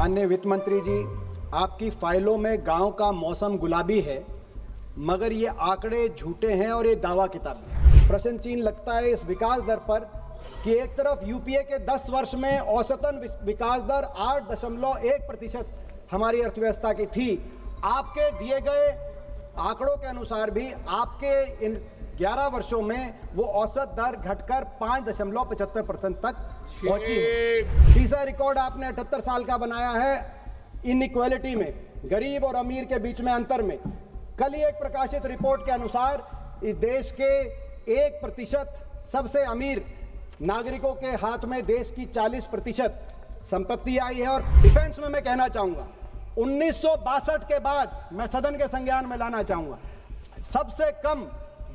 माननीय वित्त मंत्री जी, आपकी फाइलों में गांव का मौसम गुलाबी है, मगर ये आंकड़े झूठे हैं और ये दावा किताबी है। प्रश्न चिन्ह लगता है इस विकास दर पर कि एक तरफ यूपीए के 10 वर्ष में औसतन विकास दर 8.1% हमारी अर्थव्यवस्था की थी। आपके दिए गए आंकड़ों के अनुसार भी आपके इन 11 वर्षों में वो औसत दर घटकर 5.75% तक पहुंची है। तीसरा रिकॉर्ड आपने 78 साल का बनाया है इनइक्वालिटी में, गरीब और अमीर के बीच में अंतर में। कल ही एक प्रकाशित रिपोर्ट के अनुसार इस देश के 1% सबसे अमीर नागरिकों के हाथ में देश की 40% संपत्ति आई है। और डिफेंस में मैं कहना चाहूंगा 1962 के बाद मैं सदन के संज्ञान में लाना चाहूंगा, सबसे कम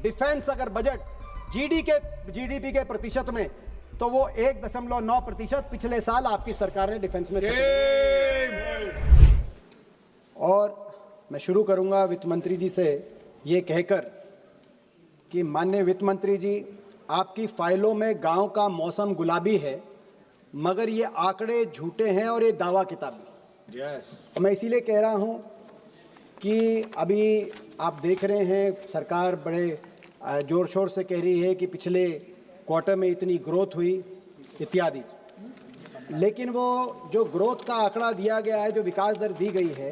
डिफेंस अगर बजट जीडीपी के प्रतिशत में तो वो 1.9% पिछले साल आपकी सरकार ने डिफेंस में और मैं शुरू करूंगा वित्त मंत्री जी से ये कहकर कि माननीय वित्त मंत्री जी, आपकी फाइलों में गांव का मौसम गुलाबी है, मगर ये आंकड़े झूठे हैं और ये दावा किताबी। मैं इसीलिए कह रहा हूं कि अभी आप देख रहे हैं सरकार बड़े जोर शोर से कह रही है कि पिछले क्वार्टर में इतनी ग्रोथ हुई इत्यादि, लेकिन वो जो ग्रोथ का आंकड़ा दिया गया है, जो विकास दर दी गई है,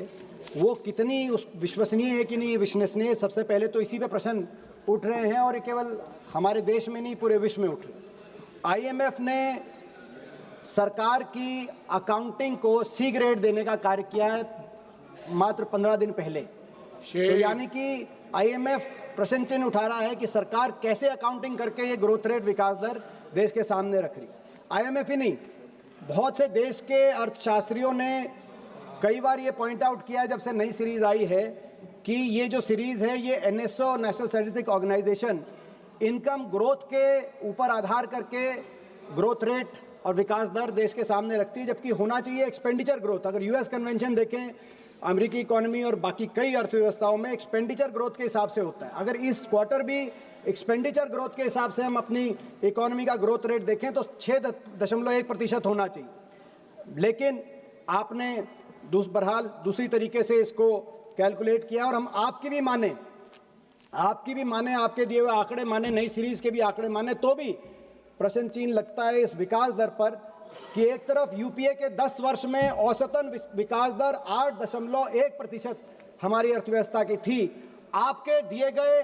वो कितनी उस विश्वसनीय है कि नहीं विश्वसनीय, सबसे पहले तो इसी पे प्रश्न उठ रहे हैं। और ये केवल हमारे देश में नहीं, पूरे विश्व में उठ रहे हैं। आईएमएफ ने सरकार की अकाउंटिंग को सी ग्रेड देने का कार्य किया है मात्र 15 दिन पहले। तो यानी कि आईएमएफ प्रश्न चिन्ह उठा रहा है कि सरकार कैसे अकाउंटिंग करके ये ग्रोथ रेट विकास दर देश के सामने रख रही। आईएमएफ ही नहीं, बहुत से देश के अर्थशास्त्रियों ने कई बार ये पॉइंट आउट किया जब से नई सीरीज आई है कि ये जो सीरीज है ये NSO, national statistics organization, income growth के ऊपर आधार करके ग्रोथ रेट और विकास दर देश के सामने रखती है, जबकि होना चाहिए एक्सपेंडिचर ग्रोथ। अगर यूएस कन्वेंशन देखें, अमेरिकी इकोनॉमी और बाकी कई अर्थव्यवस्थाओं में एक्सपेंडिचर ग्रोथ के हिसाब से होता है। अगर इस क्वार्टर भी एक्सपेंडिचर ग्रोथ के हिसाब से हम अपनी इकोनॉमी का ग्रोथ रेट देखें तो 6.1% होना चाहिए, लेकिन आपने बहरहाल दूसरी तरीके से इसको कैलकुलेट किया। और हम आपकी भी माने, आपके दिए हुए आंकड़े माने, नई सीरीज के भी आंकड़े माने, तो भी प्रश्न चिन्ह लगता है इस विकास दर पर कि एक तरफ यूपीए के 10 वर्ष में औसतन विकास दर 8.1% हमारी अर्थव्यवस्था की थी। आपके दिए गए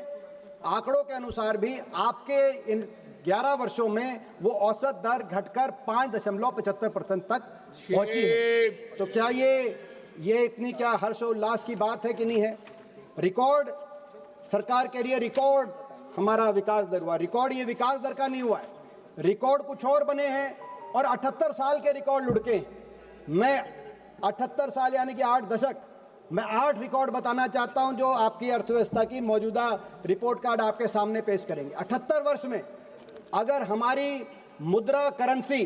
आंकड़ों के अनुसार भी आपके इन 11 वर्षों में वो औसत दर घटकर 5.75% तक पहुंची है। तो क्या ये इतनी क्या हर्षोल्लास की बात है कि नहीं है? रिकॉर्ड सरकार कह रही है, रिकॉर्ड हमारा विकास दर हुआ। रिकॉर्ड ये विकास दर का नहीं हुआ है, रिकॉर्ड कुछ और बने हैं और 78 साल के रिकॉर्ड लुढ़के हैं। मैं 78 साल यानी कि 8 दशक, मैं 8 रिकॉर्ड बताना चाहता हूं जो आपकी अर्थव्यवस्था की मौजूदा रिपोर्ट कार्ड आपके सामने पेश करेंगे। 78 वर्ष में अगर हमारी मुद्रा करेंसी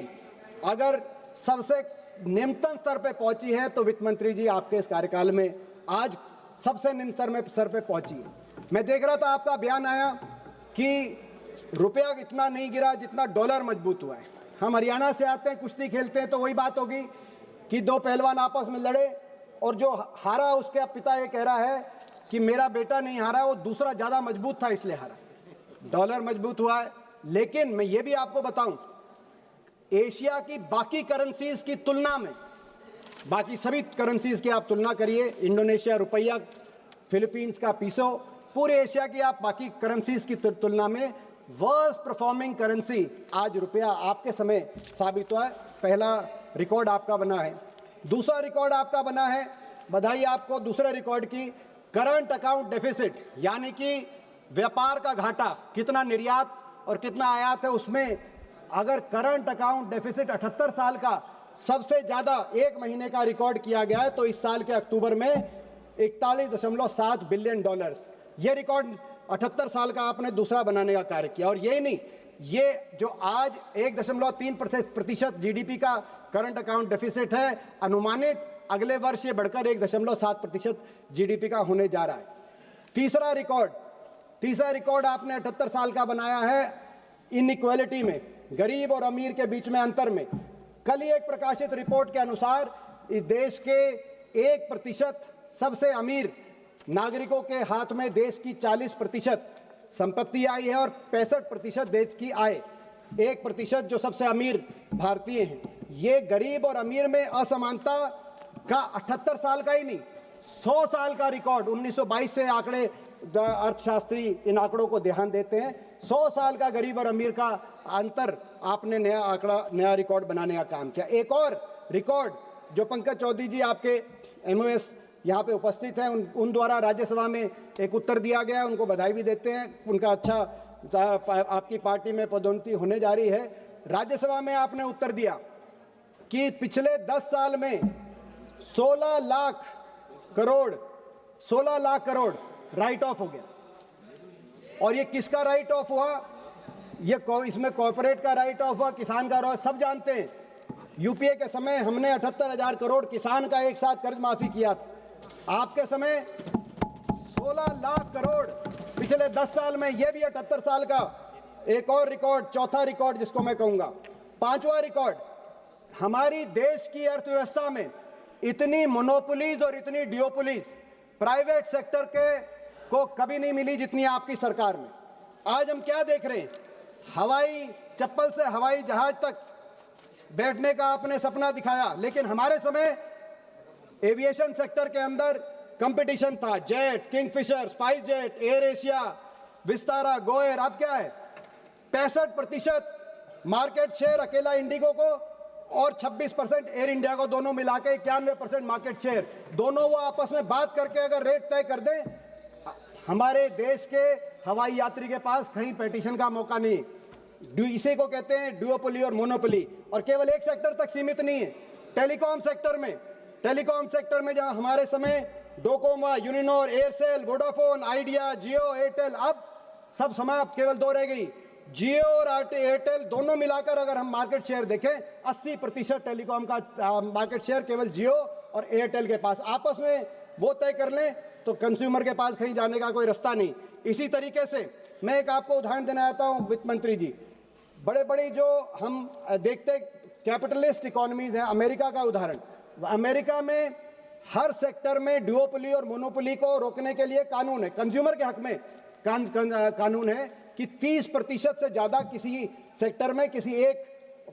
अगर सबसे निम्नतम स्तर पे पहुंची है तो वित्त मंत्री जी आपके इस कार्यकाल में आज सबसे निम्न स्तर पे पहुंची है। मैं देख रहा था आपका बयान आया कि रुपया इतना नहीं गिरा जितना डॉलर मजबूत हुआ है। हम हरियाणा से आते हैं, कुश्ती खेलते हैं, तो वही बात होगी कि 2 पहलवान आपस में लड़े और जो हारा उसके पिता ये कह रहा है कि मेरा बेटा नहीं हारा, वो दूसरा ज्यादा मजबूत था इसलिए हारा। डॉलर मजबूत हुआ है, लेकिन मैं ये भी आपको बताऊं, एशिया की बाकी करेंसीज की तुलना में, बाकी सभी करेंसीज की आप तुलना करिए, इंडोनेशिया रुपया, फिलीपींस का पीसो, पूरे एशिया की आप बाकी करेंसीज की तुलना में वर्स्ट परफॉर्मिंग करेंसी आज रुपया आपके समय साबित हुआ है। पहला रिकॉर्ड आपका बना है। दूसरा रिकॉर्ड आपका बना है, बधाई आपको दूसरे रिकॉर्ड की, करंट अकाउंट डेफिसिट, यानी कि व्यापार का घाटा, कितना निर्यात और कितना आयात है, उसमें अगर करंट अकाउंट डेफिसिट 78 साल का सबसे ज्यादा एक महीने का रिकॉर्ड किया गया है तो इस साल के अक्टूबर में 41.7 बिलियन डॉलर्स, ये रिकॉर्ड 78 साल का आपने दूसरा बनाने का कार्य किया। और यही नहीं, ये जो आज 1.3% जीडीपी का करंट अकाउंट डेफिसिट है, अनुमानित अगले वर्ष ये बढ़कर 1.7% जीडीपी का होने जा रहा है। तीसरा रिकॉर्ड आपने 78 साल का बनाया है इनइक्वालिटी में, गरीब और अमीर के बीच में अंतर में। कल ही एक प्रकाशित रिपोर्ट के अनुसार इस देश के 1% सबसे अमीर नागरिकों के हाथ में देश की 40% संपत्ति आई है और 65% देश की आय, 1% जो सबसे अमीर भारतीय हैं। ये गरीब और अमीर में असमानता का 78 साल का ही नहीं, 100 साल का रिकॉर्ड 1922 से आंकड़े अर्थशास्त्री इन आंकड़ों को ध्यान देते हैं। 100 साल का गरीब और अमीर का अंतर आपने नया आंकड़ा, नया रिकॉर्ड बनाने का काम किया। एक और रिकॉर्ड जो पंकज चौधरी जी आपके MOS यहाँ पे उपस्थित हैं, उन द्वारा राज्यसभा में एक उत्तर दिया गया है, उनको बधाई भी देते हैं। उनका अच्छा आपकी पार्टी में पदोन्नति होने जा रही है। राज्यसभा में आपने उत्तर दिया कि पिछले 10 साल में 16 लाख करोड़ राइट ऑफ हो गया। और ये किसका राइट ऑफ हुआ? ये इसमें कॉर्पोरेट का राइट ऑफ हुआ, किसान का हुआ, सब जानते हैं। यूपीए के समय हमने 78,000 करोड़ किसान का एक साथ कर्ज माफी किया था। आपके समय 16 लाख करोड़ पिछले 10 साल में, ये भी 78 साल का एक और रिकॉर्ड, चौथा रिकॉर्ड जिसको मैं कहूंगा। पांचवा रिकॉर्ड, हमारी देश की अर्थव्यवस्था में इतनी मोनोपोलीज और इतनी डियोपोलीज प्राइवेट सेक्टर के को कभी नहीं मिली जितनी आपकी सरकार में। आज हम क्या देख रहे हैं? हवाई चप्पल से हवाई जहाज तक बैठने का आपने सपना दिखाया, लेकिन हमारे समय एविएशन सेक्टर के अंदर कंपटीशन था। Jet, Kingfisher, spice jet, air Asia, Vistara, GoAir. अब क्या है? 65% मार्केट शेयर अकेला इंडिगो को और 26% एयर इंडिया को, दोनों मिला के 91% मार्केट शेयर। दोनों वो आपस में बात करके अगर रेट तय कर दें, हमारे देश के हवाई यात्री के पास कहीं पेटिशन का मौका नहीं। इसी को कहते हैं ड्यूओपोली और मोनोपोली। और केवल एक सेक्टर तक सीमित नहीं है। टेलीकॉम सेक्टर में जहां हमारे समय डोकोमा, यूनिनोर, एयरसेल, वोडाफोन, आइडिया, जियो, एयरटेल, अब सब समाप्त, केवल 2 रह गई। जियो और एयरटेल दोनों मिलाकर अगर हम मार्केट शेयर देखें, 80% टेलीकॉम का मार्केट शेयर केवल जियो और एयरटेल के पास। आपस में वो तय कर लें तो कंज्यूमर के पास कहीं जाने का कोई रास्ता नहीं। इसी तरीके से मैं एक आपको उदाहरण देना चाहता हूं वित्त मंत्री जी। बड़े बड़ी जो हम देखते कैपिटलिस्ट इकोनॉमीज हैं, अमेरिका का उदाहरण। अमेरिका में हर सेक्टर में ड्यूओपोली और मोनोपोली को रोकने के लिए कानून है, कंज्यूमर के हक में कानून है कि 30% से ज्यादा किसी सेक्टर में किसी एक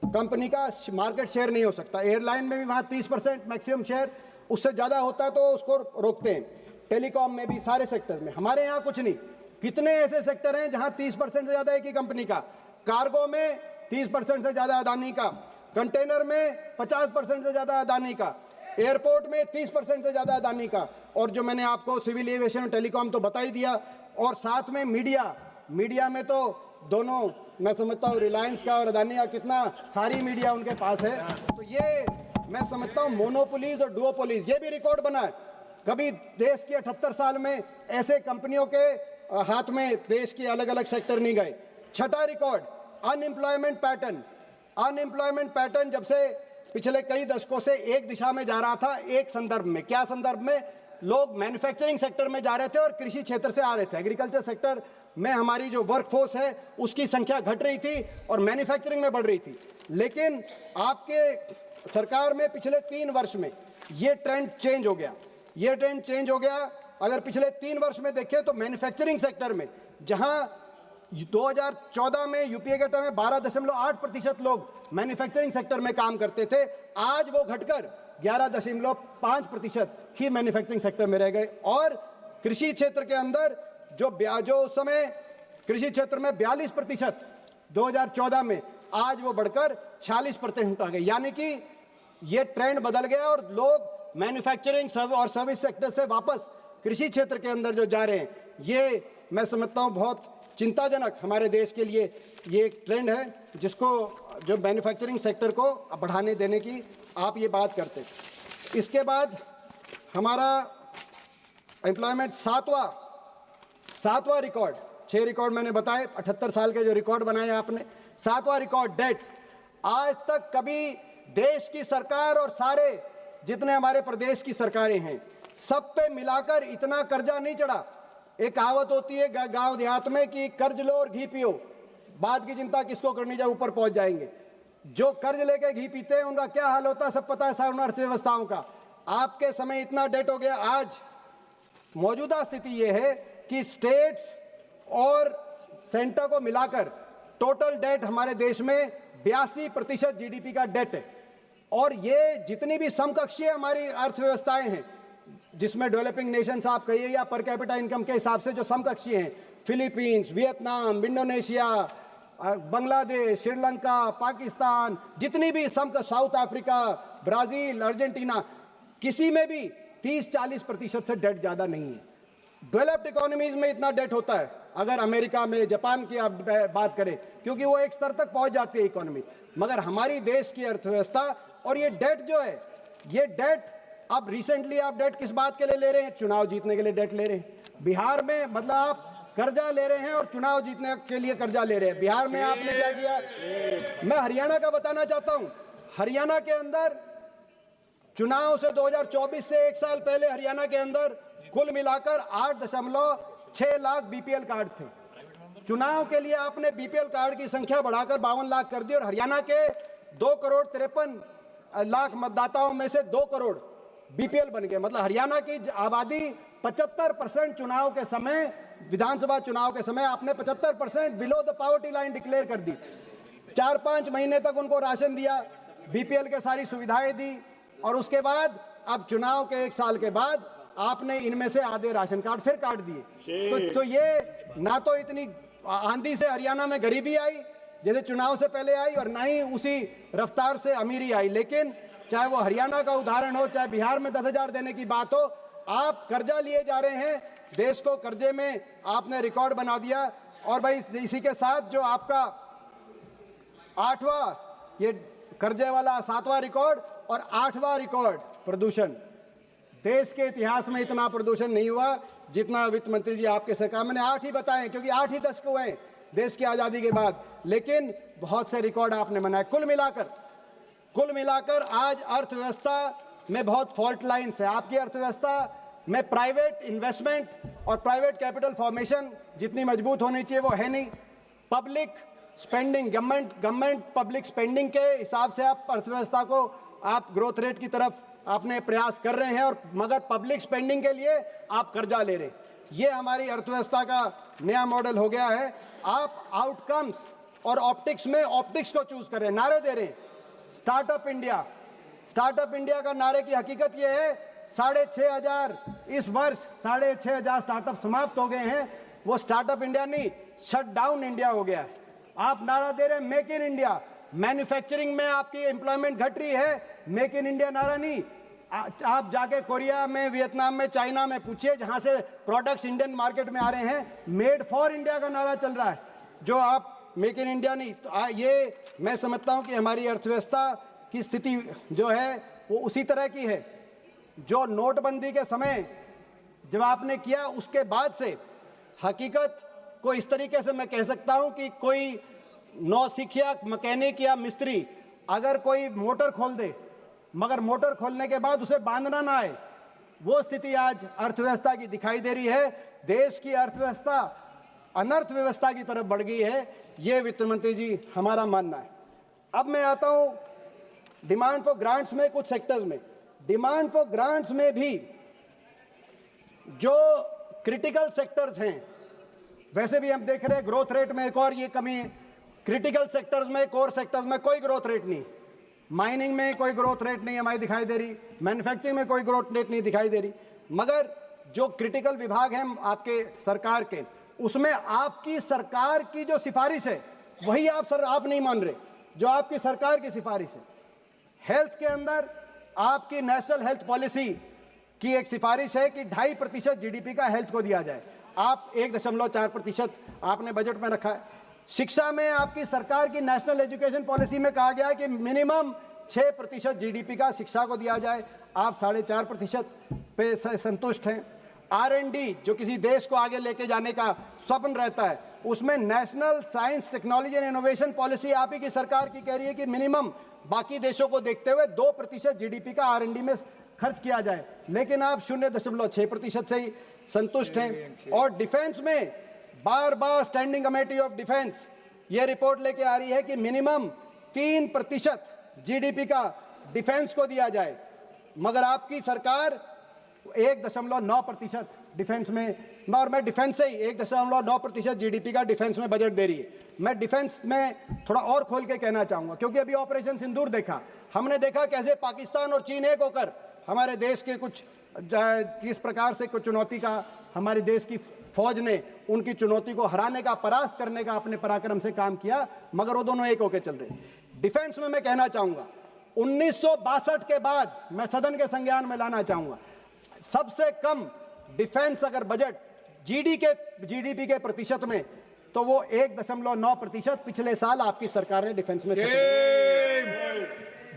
कंपनी का मार्केट शेयर नहीं हो सकता। एयरलाइन में भी वहां 30% मैक्सिमम शेयर, उससे ज्यादा होता है तो उसको रोकते हैं। टेलीकॉम में भी, सारे सेक्टर में। हमारे यहाँ कुछ नहीं। कितने ऐसे सेक्टर हैं जहां 30% से ज्यादा एक ही कंपनी का, कार्गो में 30% से ज्यादा अदानी का, कंटेनर में 50% से ज्यादा अदानी का, एयरपोर्ट में 30% से ज्यादा अदानी का। और जो मैंने आपको सिविल एविएशन और टेलीकॉम तो बता ही दिया। और साथ में मीडिया में तो दोनों, मैं समझता हूँ रिलायंस का और अदानी का कितना सारी मीडिया उनके पास है। तो ये मैं समझता हूँ मोनोपोलीज और डुओपोलीज, ये भी रिकॉर्ड बना है। कभी देश के 78 साल में ऐसे कंपनियों के हाथ में देश के अलग अलग सेक्टर नहीं गए। छठा रिकॉर्ड, अनएम्प्लॉयमेंट पैटर्न जब से पिछले कई दशकों से एक दिशा में जा रहा था, एक संदर्भ में। क्या संदर्भ में? लोग मैन्युफैक्चरिंग सेक्टर में जा रहे थे और कृषि क्षेत्र से आ रहे थे। एग्रीकल्चर सेक्टर में हमारी जो वर्कफोर्स है उसकी संख्या घट रही थी और मैन्युफैक्चरिंग में बढ़ रही थी। लेकिन आपके सरकार में पिछले 3 वर्ष में ये ट्रेंड चेंज हो गया। अगर पिछले 3 वर्ष में देखें तो मैन्युफैक्चरिंग सेक्टर में, जहां 2014 में यूपीए के टाइम में 12.8% लोग मैन्युफैक्चरिंग सेक्टर में काम करते थे, आज वो घटकर 11.5% ही मैन्युफैक्चरिंग सेक्टर में रह गए। और कृषि क्षेत्र के अंदर जो उस समय कृषि क्षेत्र में 42% 2014 में, आज वो बढ़कर 46% आ गए। यानी कि ये ट्रेंड बदल गया और लोग मैन्युफैक्चरिंग और सर्विस सेक्टर से वापस कृषि क्षेत्र के अंदर जो जा रहे हैं, ये मैं समझता हूँ बहुत चिंताजनक हमारे देश के लिए ये एक ट्रेंड है, जिसको जो मैन्युफैक्चरिंग सेक्टर को बढ़ाने देने की आप ये बात करते हैं। इसके बाद हमारा एम्प्लॉयमेंट सातवां रिकॉर्ड, 6 रिकॉर्ड मैंने बताए, 78 साल के जो रिकॉर्ड बनाए आपने। 7वां रिकॉर्ड डेट। आज तक कभी देश की सरकार और सारे जितने हमारे प्रदेश की सरकारें हैं, सब पे मिलाकर इतना कर्जा नहीं चढ़ा। एक कहावत होती है गांव देहात में कि कर्ज लो और घी पियो, बाद की चिंता किसको करनी, जब ऊपर पहुंच जाएंगे। जो कर्ज लेके घी पीते हैं उनका क्या हाल होता है सब पता है सारी अर्थव्यवस्थाओं का। आपके समय इतना डेट हो गया। आज मौजूदा स्थिति यह है कि स्टेट्स और सेंटर को मिलाकर टोटल डेट हमारे देश में 82% जीडीपी का डेट है। और ये जितनी भी समकक्षीय हमारी अर्थव्यवस्थाएं हैं, जिसमें डेवलपिंग नेशंस आप कहिए या पर कैपिटा इनकम के हिसाब से जो समकक्षीय हैं, Philippines, Vietnam, Indonesia, Bangladesh, Sri Lanka, Pakistan, जितनी भी साउथ अफ्रीका, ब्राजील, अर्जेंटीना, किसी में भी 30-40% से डेट ज़्यादा नहीं है। डेवलप्ड इकोनॉमीज में इतना डेट होता है, अगर अमेरिका में, जापान की आप बात करें, क्योंकि वो एक स्तर तक पहुंच जाती है इकोनॉमी। मगर हमारी देश की अर्थव्यवस्था और ये डेट जो है, ये डेट अब रिसेंटली आप डेट किस बात के लिए ले रहे हैं? चुनाव जीतने के लिए डेट ले रहे हैं। बिहार में मतलब आप कर्जा ले रहे हैं और चुनाव जीतने के लिए कर्जा ले रहे हैं। बिहार में आपने क्या किया? मैं हरियाणा का बताना चाहता हूं। हरियाणा के अंदर चुनाव से 2024 से एक साल पहले हरियाणा के अंदर कुल मिलाकर 8.6 लाख बीपीएल कार्ड थे। चुनाव के लिए आपने बीपीएल कार्ड की संख्या बढ़ाकर 52 लाख कर दी और हरियाणा के 2,53,00,000 मतदाताओं में से 2 करोड़ बीपीएल बन गए। मतलब हरियाणा की आबादी 75% चुनाव के समय, विधानसभा चुनाव के समय आपने 75% below the poverty line declare कर दी। 4-5 महीने तक उनको राशन दिया, बीपीएल के सारी सुविधाएं दी और उसके बाद अब चुनाव के 1 साल के बाद आपने इनमें से आधे राशन कार्ड फिर काट दिए। तो ये ना तो इतनी आंधी से हरियाणा में गरीबी आई जैसे चुनाव से पहले आई और ना ही उसी रफ्तार से अमीरी आई। लेकिन चाहे वो हरियाणा का उदाहरण हो, चाहे बिहार में 10,000 देने की बात हो, आप कर्जा लिए जा रहे हैं, देश को कर्जे में आपने रिकॉर्ड बना दिया। और भाई इसी के साथ जो आपका 8वां ये कर्जे वाला 7वां रिकॉर्ड और 8वां रिकॉर्ड प्रदूषण। देश के इतिहास में इतना प्रदूषण नहीं हुआ जितना वित्त मंत्री जी आपके सरकार, मैंने 8 ही बताए क्योंकि 8 ही दशक हुए हैं देश की आज़ादी के बाद, लेकिन बहुत से रिकॉर्ड आपने बनाए। कुल मिलाकर आज अर्थव्यवस्था में बहुत फॉल्ट लाइन्स है। आपकी अर्थव्यवस्था में प्राइवेट इन्वेस्टमेंट और प्राइवेट कैपिटल फॉर्मेशन जितनी मजबूत होनी चाहिए वो है नहीं। Public spending, government public spending के हिसाब से आप अर्थव्यवस्था को आप ग्रोथ रेट की तरफ आपने प्रयास कर रहे हैं और मगर पब्लिक स्पेंडिंग के लिए आप कर्जा ले रहे हैं। ये हमारी अर्थव्यवस्था का नया मॉडल हो गया है। आप आउटकम्स और ऑप्टिक्स में ऑप्टिक्स को चूज कर रहे हैं, नारे दे रहे हैं स्टार्टअप इंडिया का नारे की हकीकत ये है 6,500 इस वर्ष 6,500 स्टार्टअप समाप्त हो गए हैं। वो स्टार्टअप इंडिया नहीं, शट डाउन इंडिया हो गया है। आप नारा दे रहे हैं मेक इन इंडिया, मैन्युफैक्चरिंग में आपकी एम्प्लॉयमेंट घट रही है, मेक इन इंडिया नारा नहीं। आप जाके कोरिया में, वियतनाम में, चाइना में पूछिए जहां से प्रोडक्ट्स इंडियन मार्केट में आ रहे हैं, मेड फॉर इंडिया का नारा चल रहा है, जो आप मेक इन इंडिया नहीं। तो ये मैं समझता हूं कि हमारी अर्थव्यवस्था की स्थिति जो है वो उसी तरह की है जो नोटबंदी के समय जब आपने किया, उसके बाद से हकीकत को इस तरीके से मैं कह सकता हूं कि कोई नौसिखिया, मैकेनिक या मिस्त्री अगर कोई मोटर खोल दे मगर मोटर खोलने के बाद उसे बांधना ना आए, वो स्थिति आज अर्थव्यवस्था की दिखाई दे रही है। देश की अर्थव्यवस्था अनर्थ व्यवस्था की तरफ बढ़ गई है, ये वित्त मंत्री जी हमारा मानना है। अब मैं आता हूं डिमांड फॉर ग्रांट्स में। कुछ सेक्टर्स में डिमांड फॉर ग्रांट्स में भी जो क्रिटिकल सेक्टर्स हैं, वैसे भी हम देख रहे हैं ग्रोथ रेट में एक और ये कमी है। क्रिटिकल सेक्टर्स में, कोर सेक्टर्स में कोई ग्रोथ रेट नहीं, माइनिंग में कोई ग्रोथ रेट नहीं हमारी दिखाई दे रही, मैन्युफैक्चरिंग में कोई ग्रोथ रेट नहीं दिखाई दे रही। मगर जो क्रिटिकल विभाग हैं आपके सरकार के, उसमें आपकी सरकार की जो सिफारिश है वही आप नहीं मान रहे, जो आपकी सरकार की सिफारिश है। हेल्थ के अंदर आपकी नेशनल हेल्थ पॉलिसी की एक सिफारिश है कि 2.5% जीडीपी का हेल्थ को दिया जाए, आप 1.4% आपने बजट में रखा है। शिक्षा में आपकी सरकार की नेशनल एजुकेशन पॉलिसी में कहा गया है कि मिनिमम 6% जीडीपी का शिक्षा को दिया जाए, आप 4.5% पे संतुष्ट हैं। R&D जो किसी देश को आगे लेके जाने का स्वप्न रहता है, उसमें national science technology and innovation policy आप ही की सरकार की कह रही है कि मिनिमम बाकी देशों को देखते हुए 2% जीडीपी का R&D में खर्च किया जाए, लेकिन आप 0.6% से ही संतुष्ट हैं। और डिफेंस में बार बार स्टैंडिंग कमेटी ऑफ डिफेंस ये रिपोर्ट लेके आ रही है कि मिनिमम 3% जीडीपी का डिफेंस को दिया जाए, मगर आपकी सरकार 1.9% डिफेंस में, और मैं डिफेंस से ही 1.9% जीडीपी का डिफेंस में बजट दे रही है। मैं डिफेंस में थोड़ा और खोल के कहना चाहूंगा, क्योंकि अभी ऑपरेशन सिंदूर देखा, हमने देखा कैसे पाकिस्तान और चीन एक होकर हमारे देश के कुछ जिस प्रकार से कुछ चुनौती का हमारे देश की फौज ने उनकी चुनौती को हराने का, परास्त करने का अपने पराक्रम से काम किया, मगर वो दोनों एक होकर चल रहे हैं। डिफेंस में मैं कहना चाहूंगा 1962 के बाद मैं सदन के संज्ञान में लाना चाहूंगा, सबसे कम डिफेंस अगर बजट जीडीपी के प्रतिशत में, तो वो 1.9% पिछले साल आपकी सरकार ने डिफेंस में खर्च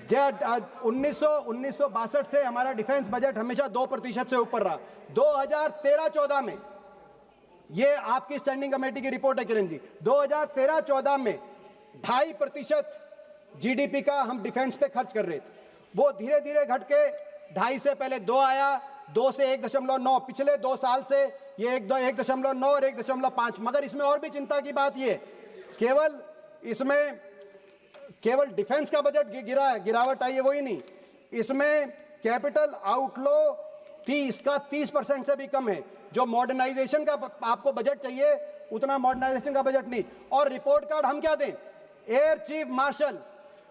किया। 1962 से हमारा डिफेंस बजट हमेशा 2% से ऊपर रहा। 2013-14 में, ये आपकी स्टैंडिंग कमेटी की रिपोर्ट है किरण जी, 2013-14 में 2.5% जीडीपी का हम डिफेंस पे खर्च कर रहे थे। वो धीरे धीरे घट के 2.5 से पहले 2 आया, 2 से 1.9, पिछले 2 साल से ये 1.9 और 1.5। मगर इसमें और भी चिंता की बात ये, केवल डिफेंस का बजट गिरावट आई है, वही नहीं, इसमें कैपिटल आउटफ्लो इसका 30% से भी कम है। जो मॉडर्नाइजेशन का आपको बजट चाहिए, उतना मॉडर्नाइजेशन का बजट नहीं। और रिपोर्ट कार्ड हम क्या दें? Air chief marshal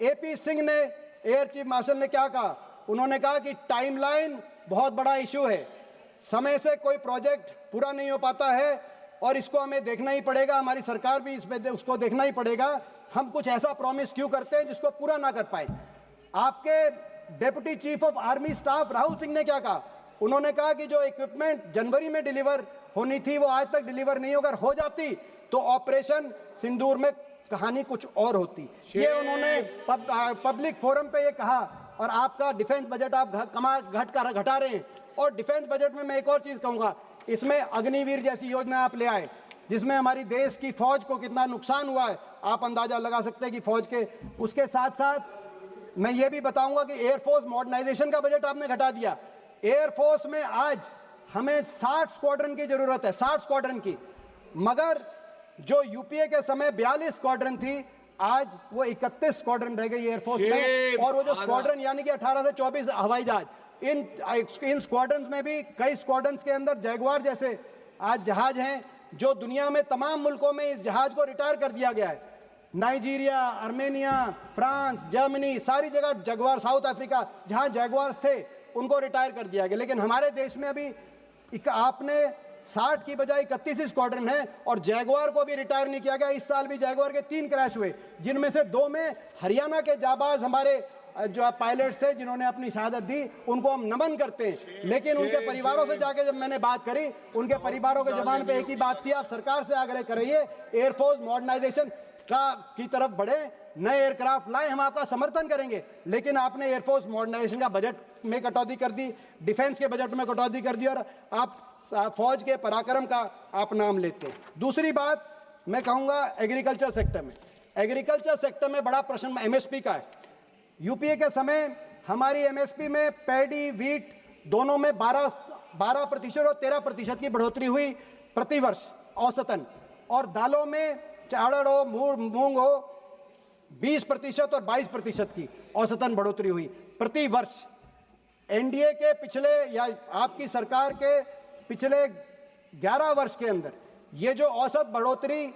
AP Singh ने, एयर चीफ मार्शल ने क्या कहा? उन्होंने कहा कि टाइमलाइन बहुत बड़ा इशू है, समय से कोई प्रोजेक्ट पूरा नहीं हो पाता है और इसको हमें देखना ही पड़ेगा, हमारी सरकार भी इस पे उसको देखना ही पड़ेगा। हम कुछ ऐसा प्रॉमिस क्यों करते हैं जिसको पूरा ना कर पाए? आपके deputy chief of army staff Rahul Singh ने क्या कहा? उन्होंने कहा कि जो इक्विपमेंट जनवरी में डिलीवर होनी थी वो आज तक डिलीवर नहीं होकर हो जाती तो ऑपरेशन सिंदूर में कहानी कुछ और होती। ये उन्होंने पब्लिक फोरम पे ये कहा। और आपका डिफेंस बजट आप घटा रहे हैं। और डिफेंस बजट में मैं एक और चीज कहूंगा, इसमें अग्निवीर जैसी योजना आप ले आए जिसमें हमारी देश की फौज को कितना नुकसान हुआ है, आप अंदाजा लगा सकते हैं कि फौज के। उसके साथ साथ मैं ये भी बताऊंगा कि एयरफोर्स मॉडर्नाइजेशन का बजट आपने घटा दिया। एयरफोर्स में आज हमें 60 स्क्वाड्रन की जरूरत है, 60 स्क्वाड्रन की, मगर जो यूपीए के समय 42 स्क्वाड्रन थी, आज वो 31 स्क्वाड्रन रह गई एयरफोर्स में। और वो जो स्क्वाड्रन यानी कि 18 से 24 हवाई जहाज, इन स्क्वाड्रन में भी कई स्क्वाड्रन के अंदर जैगुआर जैसे आज जहाज हैं जो दुनिया में तमाम मुल्कों में इस जहाज को रिटायर कर दिया गया है। नाइजीरिया, आर्मेनिया, फ्रांस, जर्मनी, सारी जगह जैगुआर, साउथ अफ्रीका जहां जैगुआर्स थे उनको रिटायर कर दिया गया। लेकिन हमारे देश में अभी आपने 60 की बजाय 31 स्क्वाड्रन है और जैगुआर को भी रिटायर नहीं किया गया। इस साल भी जैगुआर के 3 क्रैश हुए, जिनमें से 2 में हरियाणा के जाबाज हमारे जो पायलट्स थे जिन्होंने अपनी शहादत दी, उनको हम नमन करते हैं। लेकिन उनके परिवारों से जाके जब मैंने बात करी, उनके परिवारों के जबान पे एक ही बात थी, आप सरकार से आग्रह करिए एयरफोर्स मॉडर्नाइजेशन की तरफ बढ़े, नए एयरक्राफ्ट लाएं, हम आपका समर्थन करेंगे। लेकिन आपने एयरफोर्स मॉडर्नाइजेशन का बजट में कटौती कर दी, डिफेंस के बजट में कटौती कर दी और आप फौज के पराक्रम का आप नाम लेते हैं। दूसरी बात मैं कहूंगा एग्रीकल्चर सेक्टर में, एग्रीकल्चर सेक्टर में बड़ा प्रश्न एमएसपी का है। यूपीए के समय हमारी एमएसपी में पैडी, वीट दोनों में 12% और 13% की बढ़ोतरी हुई प्रतिवर्ष औसतन, और दालों में चावल हो, मूंग हो 20% और 22% की औसतन बढ़ोतरी हुई प्रति वर्ष। एनडीए के पिछले या आपकी सरकार के पिछले 11 वर्ष के अंदर ये जो औसत बढ़ोतरी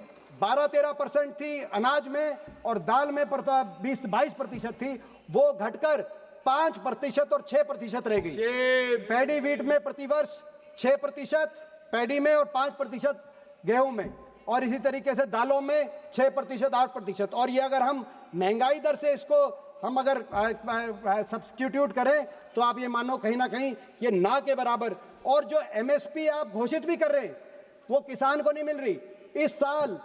12-13% थी अनाज में और दाल में 20-22% थी, वो घटकर 5% और 6% रह गई। पैडी वीट में प्रतिवर्ष 6% पैडी में और 5% गेहूं में, और इसी तरीके से दालों में 6%, 8%। और ये अगर हम महंगाई दर से इसको हम अगर सब्स्टिट्यूट करें तो आप ये मानो कहीं ना कहीं ये ना के बराबर। और जो एमएसपी आप घोषित भी कर रहे हैं वो किसान को नहीं मिल रही। इस साल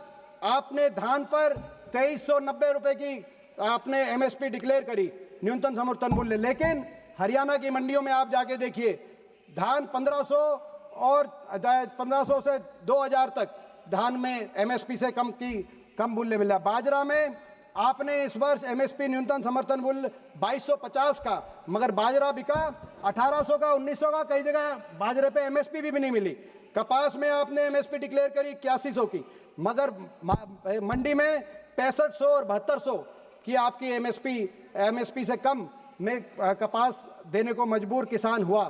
आपने धान पर 2390 रुपए की आपने एमएसपी डिक्लेयर करी, न्यूनतम समर्थन मूल्य, लेकिन हरियाणा की मंडियों में आप जाके देखिए धान 1500 और 1500 से 2000 तक धान में एमएसपी से कम मूल्य मिला। बाजरा में आपने इस वर्ष एमएसपी न्यूनतम समर्थन मूल्य 2250 का, मगर बाजरा बिका 1800 का, 1900 का, कई जगह बाजरे पे एमएसपी भी नहीं मिली। कपास में आपने एमएसपी डिक्लेयर करी 8100 की, मगर मंडी में 6500 और 7200। कि आपकी एमएसपी से कम में कपास देने को मजबूर किसान हुआ,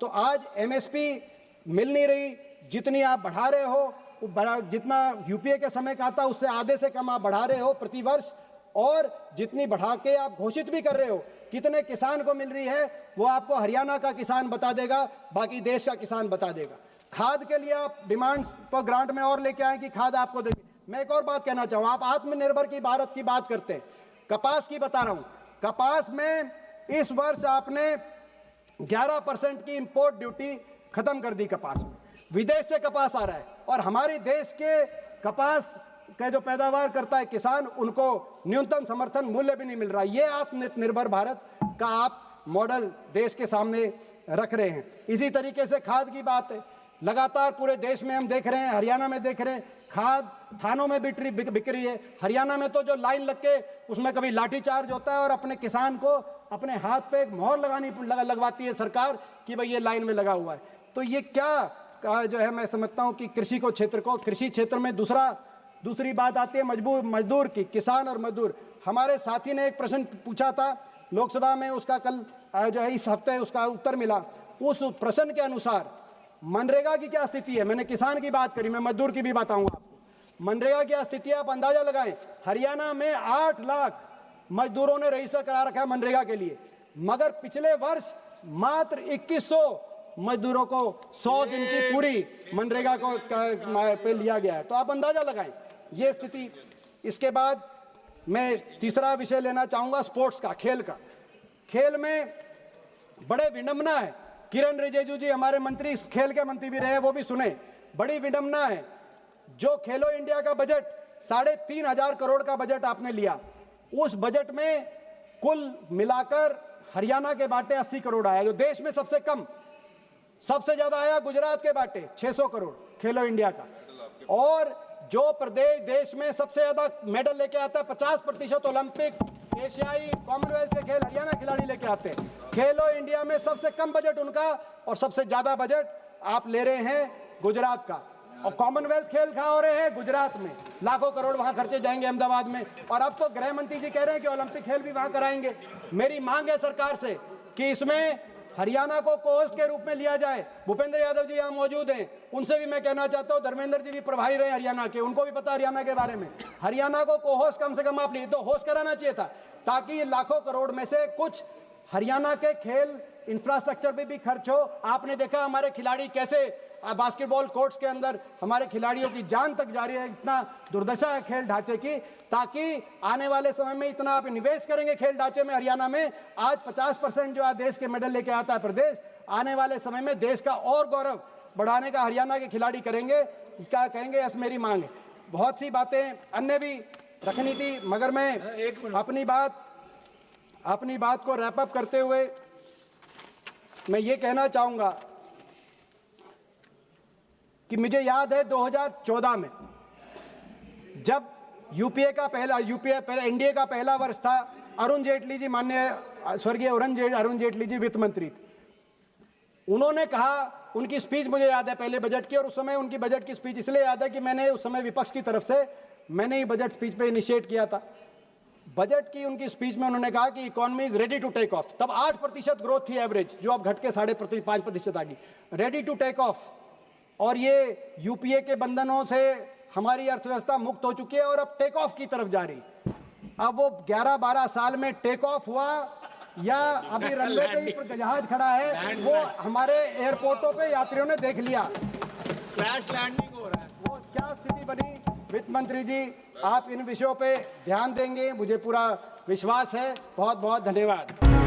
तो आज एमएसपी मिल नहीं रही। जितनी आप बढ़ा रहे हो, जितना यूपीए के समय का था उससे आधे से कम आप बढ़ा रहे हो प्रति वर्ष, और जितनी बढ़ा के आप घोषित भी कर रहे हो, कितने किसान को मिल रही है वो आपको हरियाणा का किसान बता देगा, बाकी देश का किसान बता देगा। खाद के लिए आप डिमांड्स पर ग्रांट में और लेके आए कि खाद आपको देंगे। मैं एक और बात कहना चाहूँ, आप आत्मनिर्भर की भारत की बात करते हैं, कपास की बता रहा हूँ। कपास में इस वर्ष आपने 11% की इंपोर्ट ड्यूटी खत्म कर दी कपास में। विदेश से कपास आ रहा है और हमारे देश के कपास का जो पैदावार करता है किसान, उनको न्यूनतम समर्थन मूल्य भी नहीं मिल रहा। ये आत्मनिर्भर भारत का आप मॉडल देश के सामने रख रहे हैं। इसी तरीके से खाद की बात है, लगातार पूरे देश में हम देख रहे हैं, हरियाणा में देख रहे हैं, खाद थानों में बिक रही है। हरियाणा में तो जो लाइन लग के उसमें कभी लाठीचार्ज होता है और अपने किसान को अपने हाथ पे एक मोहर लगवाती है सरकार कि भाई ये लाइन में लगा हुआ है। तो ये क्या जो है, मैं समझता हूँ कि कृषि क्षेत्र में दूसरी बात आती है मजदूर की, किसान और मजदूर। हमारे साथी ने एक प्रश्न पूछा था लोकसभा में, उसका कल जो है इस हफ्ते उसका उत्तर मिला। उस प्रश्न के अनुसार मनरेगा की क्या स्थिति है, मैंने किसान की बात करी, मैं मजदूर की भी बताऊंगा आपको। मनरेगा की स्थिति आप अंदाजा लगाएं, हरियाणा में 8 लाख मजदूरों ने रजिस्टर करा रखा है मनरेगा के लिए, मगर पिछले वर्ष मात्र 2100 मजदूरों को 100 दिन की पूरी मनरेगा को पे लिया गया है। तो आप अंदाजा लगाएं ये स्थिति। इसके बाद मैं तीसरा विषय लेना चाहूंगा स्पोर्ट्स का, खेल का। खेल में बड़े विडंबना है, किरण रिजिजू जी हमारे मंत्री, खेल के मंत्री भी रहे, वो भी सुने, बड़ी विडंबना है। जो खेलो इंडिया का बजट 3,500 करोड़ का बजट आपने लिया, उस बजट में कुल मिलाकर हरियाणा के बाटे 80 करोड़ आया, जो देश में सबसे कम। सबसे ज्यादा आया गुजरात के बाटे 600 करोड़ खेलो इंडिया का। और जो प्रदेश देश में सबसे ज्यादा मेडल लेके आता है, 50% ओलंपिक, एशियाई, कॉमनवेल्थ के खेल हरियाणा खिलाड़ी लेके आते हैं। खेलो इंडिया में सबसे कम बजट उनका और सबसे ज्यादा बजट आप ले रहे हैं गुजरात का। और कॉमनवेल्थ खेल कहाँ हो रहे हैं? गुजरात में। लाखों करोड़ वहां खर्चे जाएंगे अहमदाबाद में, और अब तो गृह मंत्री जी कह रहे हैं कि ओलंपिक खेल भी वहां कराएंगे। मेरी मांग है सरकार से कि इसमें हरियाणा को कोहोस्ट के रूप में लिया जाए। भूपेंद्र यादव जी यहाँ मौजूद हैं, उनसे भी मैं कहना चाहता हूँ, धर्मेंद्र जी भी प्रभारी रहे हरियाणा के, उनको भी पता हरियाणा के बारे में। हरियाणा को कोहोस्ट कम से कम आप लिए तो होस्ट कराना चाहिए था, ताकि ये लाखों करोड़ में से कुछ हरियाणा के खेल इंफ्रास्ट्रक्चर पे भी खर्च हो। आपने देखा हमारे खिलाड़ी कैसे बास्केटबॉल कोर्ट्स के अंदर हमारे खिलाड़ियों की जान तक जा रही है, इतना दुर्दशा है खेल ढांचे की। ताकि आने वाले समय में इतना आप निवेश करेंगे खेल ढांचे में हरियाणा में, आज 50% जो देश के मेडल लेके आता है प्रदेश, आने वाले समय में देश का और गौरव बढ़ाने का हरियाणा के खिलाड़ी करेंगे। क्या कहेंगे, ऐसी मेरी मांग है। बहुत सी बातें अन्य भी रखनी थी, मगर मैं अपनी बात को रैप अप करते हुए मैं ये कहना चाहूंगा कि मुझे याद है 2014 में जब एनडीए का पहला वर्ष था, अरुण जेटली जी, माननीय स्वर्गीय अरुण जेटली जी वित्त मंत्री थे। उन्होंने कहा, उनकी स्पीच मुझे याद है पहले बजट की, और उस समय उनकी बजट की स्पीच इसलिए याद है कि मैंने उस समय विपक्ष की तरफ से मैंने ही बजट स्पीच पे इनिशिएट किया था। बजट की उनकी स्पीच में उन्होंने कहा कि economy is ready to take off. तब 8% ग्रोथ थी एवरेज, जो अब घट के 5.5% आ गई, रेडी टू टेक ऑफ। और ये यूपीए के बंधनों से हमारी अर्थव्यवस्था मुक्त हो चुकी है और अब टेक ऑफ की तरफ जा रही। अब वो 11-12 साल में टेक ऑफ हुआ या अभी रनवे पे ही जहाज खड़ा है, वो हमारे एयरपोर्टों पे यात्रियों ने देख लिया, क्रैश लैंडिंग हो रहा है। वो क्या स्थिति बनी। वित्त मंत्री जी, आप इन विषयों पे ध्यान देंगे, मुझे पूरा विश्वास है। बहुत बहुत धन्यवाद।